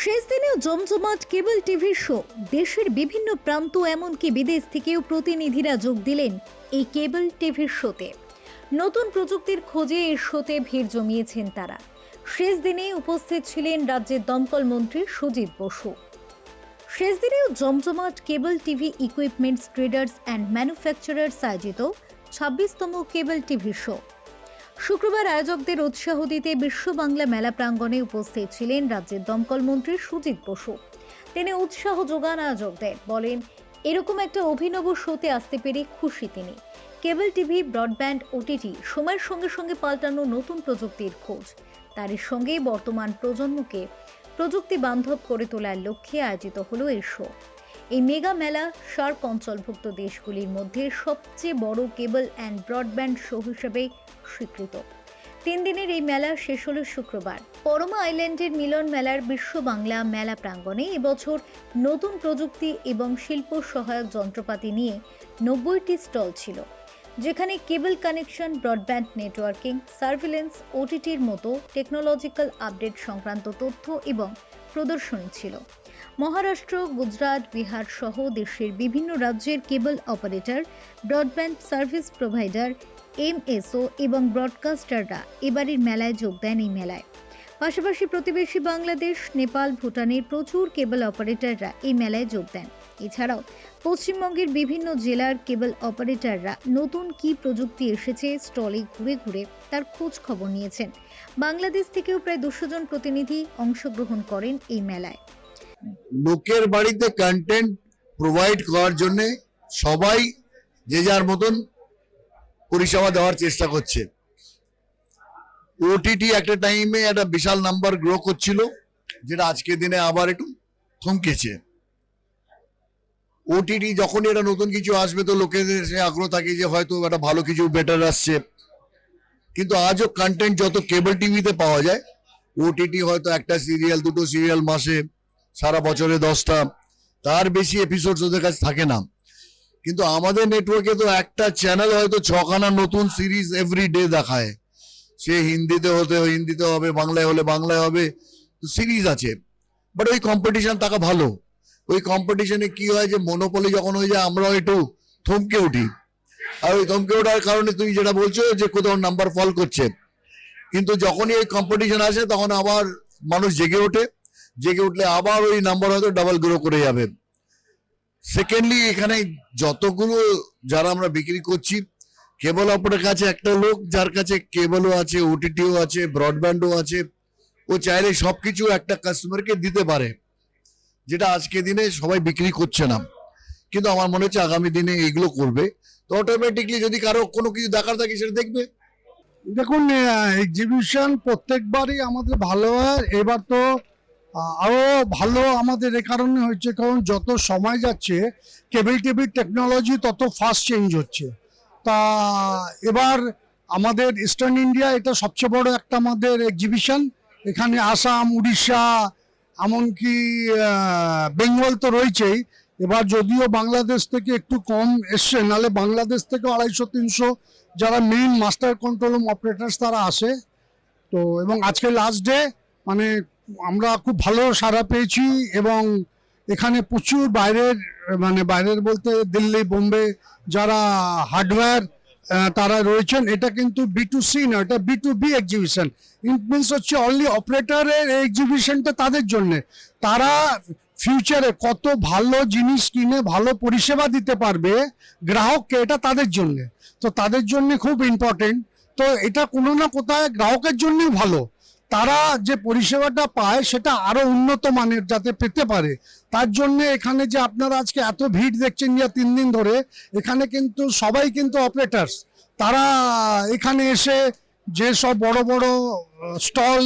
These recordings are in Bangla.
শেষ দিনেও জমজমাট কেবল টিভির শো। দেশের বিভিন্ন প্রান্ত এমনকি বিদেশ থেকেও প্রতিনিধিরা যোগ দিলেন এই কেবল টিভির শোতে। নতুন প্রযুক্তির খোঁজে এই শোতে ভিড় জমিয়েছেন তারা। শেষ দিনে উপস্থিত ছিলেন রাজ্যের দমকল মন্ত্রী সুজিত বসু। শেষ দিনেও জমজমাট cable TV equipments traders and manufacturers আয়োজিত 26তম কেবল টিভি শো। শুক্রবার আয়োজকদের উৎসাহ দিতে বিশ্ব বাংলা মেলা প্রাঙ্গণে উপস্থিত ছিলেন রাজ্যের দমকল মন্ত্রী সুজিত বসু। তিনি উৎসাহ যোগান আয়োজকদের, বলেন এরকম একটা অভিনব শোতে আসতে পেরে খুশি তিনি। কেবল টিভি, ব্রডব্যান্ড, ওটিটি সময়ের সঙ্গে সঙ্গে পাল্টানো নতুন প্রযুক্তির খোঁজ। তারই সঙ্গে বর্তমান প্রজন্মকে প্রযুক্তি বান্ধব করে তোলার লক্ষ্যে আয়োজিত হলো এই শো। এই মেগা মেলা সার্ক অঞ্চলভুক্ত দেশগুলির মধ্যে সবচেয়ে বড় কেবল অ্যান্ড ব্রডব্যান্ড শো হিসেবে স্বীকৃত। 3 দিনের এই মেলা শেষ হলো শুক্রবার। পরমা আইল্যান্ডের মিলন মেলার বিশ্ব বাংলা মেলা প্রাঙ্গণে এবছর নতুন প্রযুক্তি এবং শিল্প সহায়ক যন্ত্রপাতি নিয়ে 90টি স্টল ছিল, যেখানে cable connection, broadband networking, surveillance, ওটিটির মতো টেকনোলজিক্যাল আপডেট সংক্রান্ত তথ্য এবং প্রদর্শনী ছিল। মহারাষ্ট্র, গুজরাট, বিহার সহ দেশের বিভিন্ন রাজ্যের cable operator, broadband service provider, MSO এবং ব্রডকাস্টাররা এবারের মেলায় যোগ দেন। এই মেলায় পাশাপাশি প্রতিবেশী বাংলাদেশ, নেপাল, ভুটানের প্রচুর কেবল অপারেটররা এই মেলায় যোগ দেন। এছাড়াও পশ্চিমবঙ্গের বিভিন্ন জেলার কেবল অপারেটররা নতুন কি প্রযুক্তি এসেছে স্টলে ঘুরে ঘুরে তার খোঁজ খবর নিয়েছেন। বাংলাদেশ থেকেও প্রায় 200 জন প্রতিনিধি অংশগ্রহণ করেন এই মেলায়। লোকের বাড়িতে কন্টেন্ট প্রোভাইড করার জন্য সবাই যে যার মতন পরিষেবা দেওয়ার চেষ্টা করছে। ওটিটি একটা টাইমে একটা বিশাল নাম্বার গ্রো করছিল, যেটা আজকের দিনে আবার একটু থমকেছে। ওটিটি যখনই এটা নতুন কিছু আসবে তো লোকেদের সে আগ্রহ থাকে যে হয়তো একটা ভালো কিছু বেটার আসছে, কিন্তু আজও কন্টেন্ট যত কেবল টিভিতে পাওয়া যায়, ওটিটি হয়তো একটা সিরিয়াল, দুটো সিরিয়াল মাসে, সারা বছরে 10টা, তার বেশি এপিসোড ওদের কাছে থাকে না। কিন্তু আমাদের নেটওয়ার্কে তো একটা চ্যানেল হয়তো 6খানা নতুন সিরিজ এভরি ডে দেখায়। সে হিন্দিতে হিন্দিতে হবে, বাংলায় হলে বাংলায় হবে, তো সিরিজ আছে। বাট ওই কম্পিটিশন থাকা ভালো। ওই কম্পিটিশনে কি হয় যে মনোপলি যখন হয়ে যায় আমরাও একটু থমকে উঠি। আর ওই থমকে ওঠার কারণে তুমি যেটা বলছো যে কোথাও নাম্বার ফল করছে, কিন্তু যখনই ওই কম্পিটিশন আসে তখন আবার মানুষ জেগে ওঠে। জেগে উঠলে আবার ওই নাম্বার হয়তো ডাবল গ্রো করে যাবে। সেকেন্ডলি এখানে যতগুলো যারা আমরা বিক্রি করছি, কেবল অপারেটর কাছে একটা লোক যার কাছে কেবলও আছে, ওটিটিও আছে, ব্রডব্যান্ডও আছে, ও চাইলে সবকিছু একটা কাস্টমারকে দিতে পারে, যেটা আজকে দিনে সবাই বিক্রি করছে না। কিন্তু আমার মনে হচ্ছে আগামী দিনে এইগুলো করবে, তো অটোমেটিকলি যদি কারো কোনো কিছু দেখার থাকে সেটা দেখবে। দেখুন, এক্সিবিশন প্রত্যেকবারই আমাদের ভালো হয়। এবার তো আরো ভালো আমাদের এ কারণে হচ্ছে, কারণ যত সময় যাচ্ছে কেবল টিভির টেকনোলজি তত ফাস্ট চেঞ্জ হচ্ছে। তা এবার আমাদের ইস্টার্ন ইন্ডিয়া এটা সবচেয়ে বড় একটা আমাদের এক্সিবিশন। এখানে আসাম, উড়িষ্যা, এমনকি বেঙ্গল তো রয়েছেই। এবার যদিও বাংলাদেশ থেকে একটু কম এসছে, নাহলে বাংলাদেশ থেকে 250-300 যারা main master control room operators তারা আসে। তো এবং আজকে লাস্ট ডে, মানে আমরা খুব ভালো সাড়া পেয়েছি। এবং এখানে প্রচুর বাইরের বলতে দিল্লি, বোম্বে যারা হার্ডওয়্যার তারা রয়েছেন। এটা কিন্তু B2C না, এটা B2B এক্সিবিশন। ইট মিনস হচ্ছে অনলি অপারেটরের এক্সিবিশনটা তাদের জন্যে। তারা ফিউচারে কত ভালো জিনিস কিনে ভালো পরিষেবা দিতে পারবে গ্রাহককে, এটা তাদের জন্যে। তো তাদের জন্য খুব ইম্পর্টেন্ট। তো এটা কোনো না কোথায় গ্রাহকের জন্যই ভালো। তারা যে পরিষেবাটা পায় সেটা আরো উন্নত মানের যাতে পেতে পারে, তার জন্য এখানে যে আপনারা আজকে এত ভিড় দেখছেন যে 3 দিন ধরে, এখানে কিন্তু সবাই কিন্তু অপারেটার্স। তারা এখানে এসে যে সব বড় বড় স্টল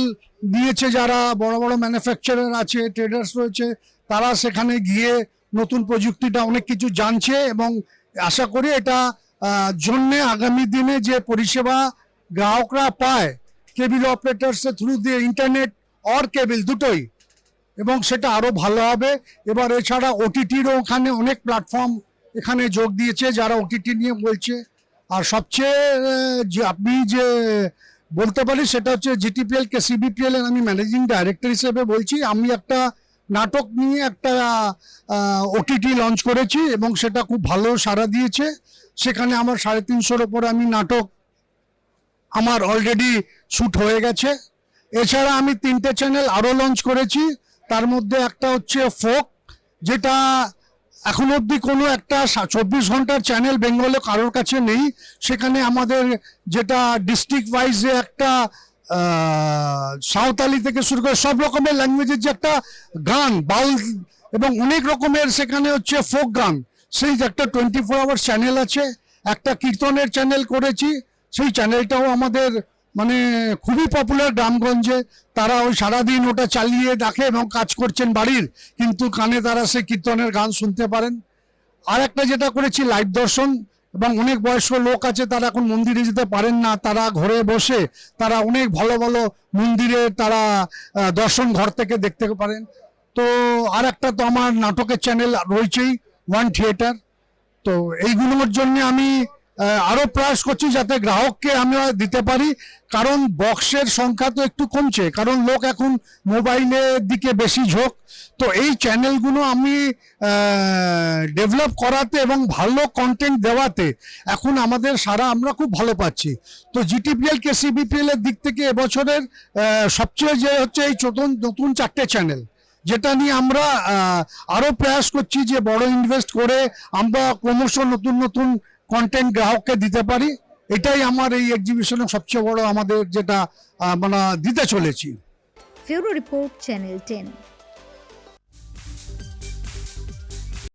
দিয়েছে, যারা বড় বড় ম্যানুফ্যাকচারার আছে, ট্রেডার্স রয়েছে, তারা সেখানে গিয়ে নতুন প্রযুক্তিটা অনেক কিছু জানছে। এবং আশা করি এটা জন্যে আগামী দিনে যে পরিষেবা গ্রাহকরা পায় কেবল অপারেটার্সের থ্রু দিয়ে, ইন্টারনেট আর কেবল দুটোই, এবং সেটা আরো ভালো হবে। এবার এছাড়া ওটিটিরও ওখানে অনেক প্ল্যাটফর্ম এখানে যোগ দিয়েছে যারা ওটিটি নিয়ে বলছে। আর সবচেয়ে যে আপনি যে বলতে পারি সেটা হচ্ছে GTPL কে CBPL এর আমি ম্যানেজিং ডাইরেক্টর হিসেবে বলছি। আমি একটা নাটক নিয়ে একটা ওটিটি লঞ্চ করেছি এবং সেটা খুব ভালো সাড়া দিয়েছে। সেখানে আমার 350-এর ওপরে আমি নাটক আমার অলরেডি শ্যুট হয়ে গেছে। এছাড়া আমি 3টে চ্যানেল আরও লঞ্চ করেছি। তার মধ্যে একটা হচ্ছে ফোক, যেটা এখন অবধি কোনো একটা 24 ঘন্টার চ্যানেল বেঙ্গলে কারোর কাছে নেই। সেখানে আমাদের যেটা ডিস্ট্রিক্ট ওয়াইজে একটা সাঁওতালি থেকে শুরু করে সব রকমের ল্যাঙ্গুয়েজের যে একটা গান বাউল এবং অনেক রকমের সেখানে হচ্ছে ফোক গান, সেই যে একটা 24 আওয়ার্স চ্যানেল আছে। একটা কীর্তনের চ্যানেল করেছি, সেই চ্যানেলটাও আমাদের মানে খুবই পপুলার গ্রামগঞ্জে। তারা ওই সারাদিন ওটা চালিয়ে দেখে এবং কাজ করছেন বাড়ির, কিন্তু কানে তারা সেই কীর্তনের গান শুনতে পারেন। আর একটা যেটা করেছি লাইভ দর্শন, এবং অনেক বয়স্ক লোক আছে তারা এখন মন্দিরে যেতে পারেন না, তারা ঘরে বসে তারা অনেক ভালো ভালো মন্দিরে তারা দর্শন ঘর থেকে দেখতে পারেন। তো আর একটা তো আমার নাটকের চ্যানেল রয়েছেই, ওয়ান থিয়েটার। তো এইগুলোর জন্য আমি আরো প্রয়াস করছি যাতে গ্রাহককে আমরা দিতে পারি, কারণ বক্সের সংখ্যা তো একটু কমছে, কারণ লোক এখন মোবাইলের দিকে বেশি ঝোঁক। তো এই চ্যানেলগুলো আমি ডেভেলপ করাতে এবং ভালো কন্টেন্ট দেওয়াতে এখন আমাদের আমরা খুব ভালো পাচ্ছি। তো জিটিপিএল কেসিবিপিএল এর দিক থেকে এবছরের সবচেয়ে যে হচ্ছে এই নতুন 4টে চ্যানেল, যেটা নিয়ে আমরা আরো প্রয়াস করছি যে বড় ইনভেস্ট করে আমরা ক্রমশ নতুন নতুন কন্টেন্ট গ্রাহককে দিতে পারি। এটাই আমার এই এক্সিবিশনের সবচেয়ে বড় আমাদের যেটা মানে দিতে চলেছি। Bureau report, channel 10।